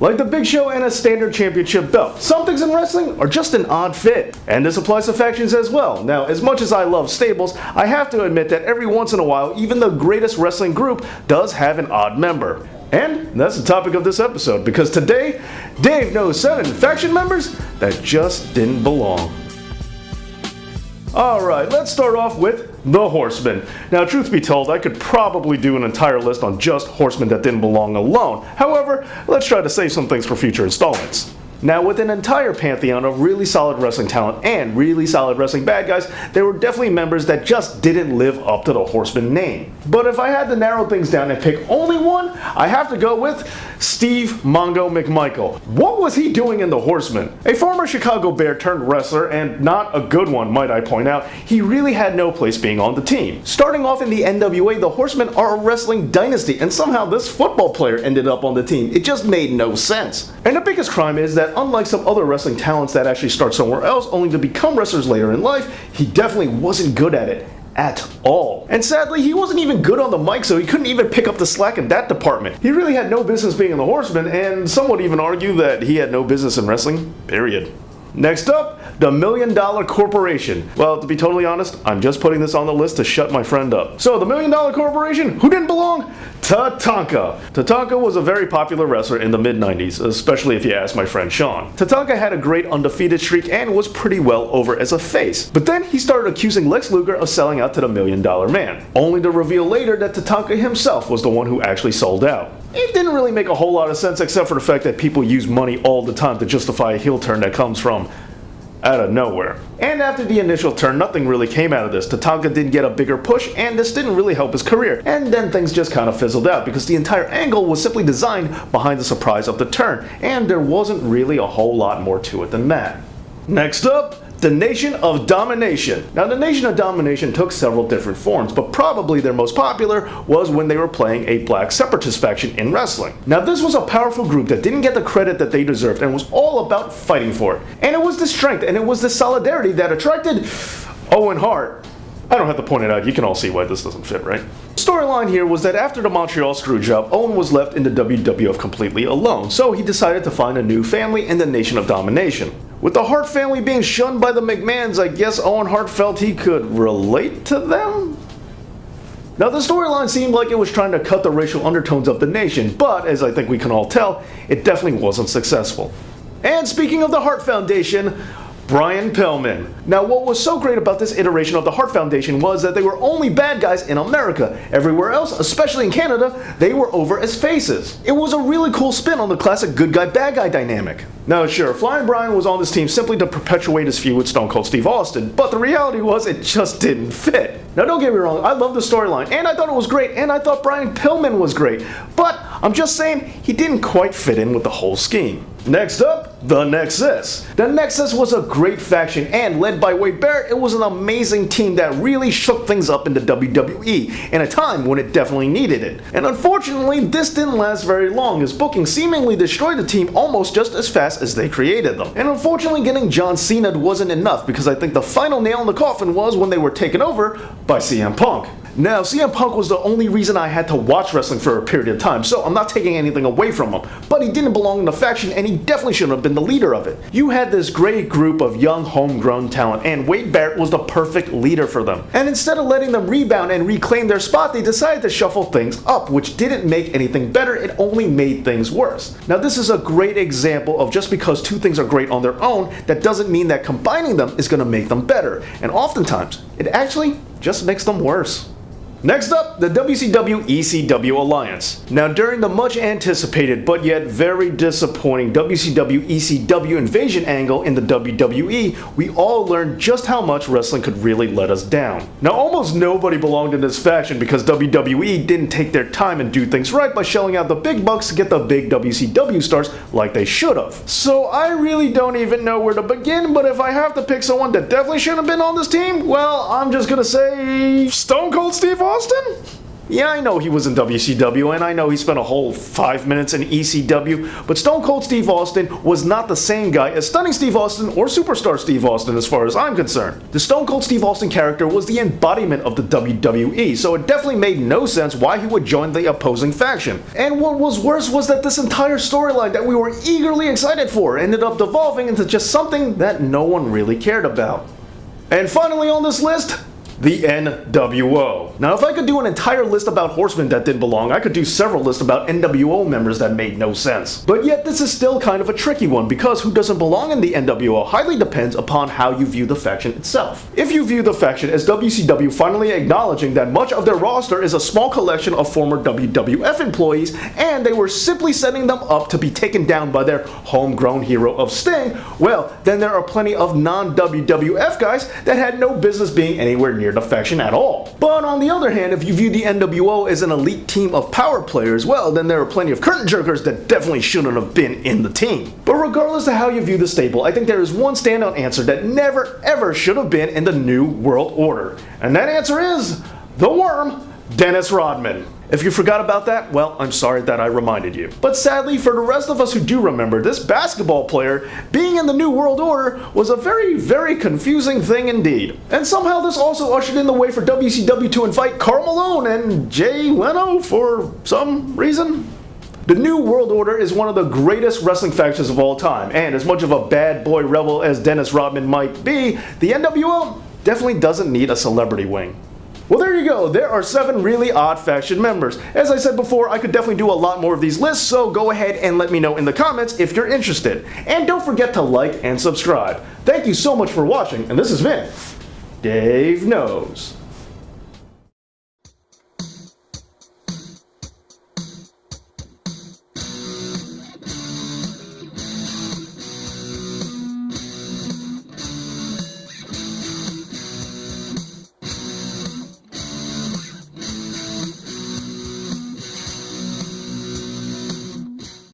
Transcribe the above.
Like the Big Show and a standard championship belt. Some things in wrestling are just an odd fit. And this applies to factions as well. Now, as much as I love stables, I have to admit that every once in a while, even the greatest wrestling group does have an odd member. And that's the topic of this episode, because today, Dave knows 7 faction members that just didn't belong. Alright, let's start off with the Horsemen. Now, truth be told, I could probably do an entire list on just Horsemen that didn't belong alone. However, let's try to save some things for future installments. Now, with an entire pantheon of really solid wrestling talent and really solid wrestling bad guys, there were definitely members that just didn't live up to the Horseman name. But if I had to narrow things down and pick only one, I have to go with Steve Mongo McMichael. What was he doing in the Horsemen? A former Chicago Bear turned wrestler, and not a good one, might I point out, he really had no place being on the team. Starting off in the NWA, the Horsemen are a wrestling dynasty, and somehow this football player ended up on the team. It just made no sense. And the biggest crime is that unlike some other wrestling talents that actually start somewhere else only to become wrestlers later in life, he definitely wasn't good at it. At all. And sadly, he wasn't even good on the mic, so he couldn't even pick up the slack in that department. He really had no business being in the Horsemen, and some would even argue that he had no business in wrestling, period. Next up, the $1 Million Corporation. Well, to be totally honest, I'm just putting this on the list to shut my friend up. So, the $1 Million Corporation, who didn't belong? Tatanka. Tatanka was a very popular wrestler in the mid-90s, especially if you ask my friend Sean. Tatanka had a great undefeated streak and was pretty well over as a face. But then he started accusing Lex Luger of selling out to the $1 Million Man, only to reveal later that Tatanka himself was the one who actually sold out. It didn't really make a whole lot of sense except for the fact that people use money all the time to justify a heel turn that comes from out of nowhere. And after the initial turn, nothing really came out of this. Tatanka didn't get a bigger push, and this didn't really help his career. And then things just kind of fizzled out because the entire angle was simply designed behind the surprise of the turn, and there wasn't really a whole lot more to it than that. Next up, the Nation of Domination. Now, the Nation of Domination took several different forms, but probably their most popular was when they were playing a black separatist faction in wrestling. Now, this was a powerful group that didn't get the credit that they deserved and was all about fighting for it. And it was the strength and it was the solidarity that attracted Owen Hart. I don't have to point it out, you can all see why this doesn't fit, right? The storyline here was that after the Montreal Screwjob, Owen was left in the WWF completely alone, so he decided to find a new family in the Nation of Domination. With the Hart family being shunned by the McMahons, I guess Owen Hart felt he could relate to them? Now, the storyline seemed like it was trying to cut the racial undertones of the nation, but as I think we can all tell, it definitely wasn't successful. And speaking of the Hart Foundation, Brian Pillman. Now, what was so great about this iteration of the Hart Foundation was that they were only bad guys in America. Everywhere else, especially in Canada, they were over as faces. It was a really cool spin on the classic good guy bad guy dynamic. Now, sure, Flying Brian was on this team simply to perpetuate his feud with Stone Cold Steve Austin, but the reality was it just didn't fit. Now, don't get me wrong, I love the storyline, and I thought it was great, and I thought Brian Pillman was great, but I'm just saying he didn't quite fit in with the whole scheme. Next up, the Nexus. The Nexus was a great faction, and led by Wade Barrett, it was an amazing team that really shook things up in the WWE in a time when it definitely needed it. And unfortunately, this didn't last very long, as booking seemingly destroyed the team almost just as fast as they created them. And unfortunately, getting John Cena wasn't enough, because I think the final nail in the coffin was when they were taken over by CM Punk. Now, CM Punk was the only reason I had to watch wrestling for a period of time, so I'm not taking anything away from him, but he didn't belong in the faction and he definitely shouldn't have been the leader of it. You had this great group of young homegrown talent, and Wade Barrett was the perfect leader for them. And instead of letting them rebound and reclaim their spot, they decided to shuffle things up, which didn't make anything better, it only made things worse. Now, this is a great example of just because two things are great on their own, that doesn't mean that combining them is going to make them better, and oftentimes, it actually just makes them worse. Next up, the WCW-ECW Alliance. Now, during the much anticipated but yet very disappointing WCW-ECW invasion angle in the WWE, we all learned just how much wrestling could really let us down. Now, almost nobody belonged in this faction because WWE didn't take their time and do things right by shelling out the big bucks to get the big WCW stars like they should have. So I really don't even know where to begin, but if I have to pick someone that definitely shouldn't have been on this team, well, I'm just gonna say Stone Cold Steve Austin? Yeah, I know he was in WCW, and I know he spent a whole 5 minutes in ECW, but Stone Cold Steve Austin was not the same guy as Stunning Steve Austin or Superstar Steve Austin as far as I'm concerned. The Stone Cold Steve Austin character was the embodiment of the WWE, so it definitely made no sense why he would join the opposing faction. And what was worse was that this entire storyline that we were eagerly excited for ended up devolving into just something that no one really cared about. And finally on this list, the NWO. Now, if I could do an entire list about Horsemen that didn't belong, I could do several lists about NWO members that made no sense. But yet, this is still kind of a tricky one, because who doesn't belong in the NWO highly depends upon how you view the faction itself. If you view the faction as WCW finally acknowledging that much of their roster is a small collection of former WWF employees, and they were simply setting them up to be taken down by their homegrown hero of Sting, well, then there are plenty of non-WWF guys that had no business being anywhere near the faction at all. But on the other hand, if you view the NWO as an elite team of power players, well, then there are plenty of curtain jerkers that definitely shouldn't have been in the team. But regardless of how you view the stable, I think there is one standout answer that never ever should have been in the New World Order. And that answer is the Worm, Dennis Rodman. If you forgot about that, well, I'm sorry that I reminded you. But sadly, for the rest of us who do remember, this basketball player being in the New World Order was a very, very confusing thing indeed. And somehow this also ushered in the way for WCW to invite Karl Malone and Jay Leno for some reason. The New World Order is one of the greatest wrestling factions of all time, and as much of a bad boy rebel as Dennis Rodman might be, the NWO definitely doesn't need a celebrity wing. Well, there you go. There are 7 really odd faction members. As I said before, I could definitely do a lot more of these lists, so go ahead and let me know in the comments if you're interested. And don't forget to like and subscribe. Thank you so much for watching, and this has been Dave Knows.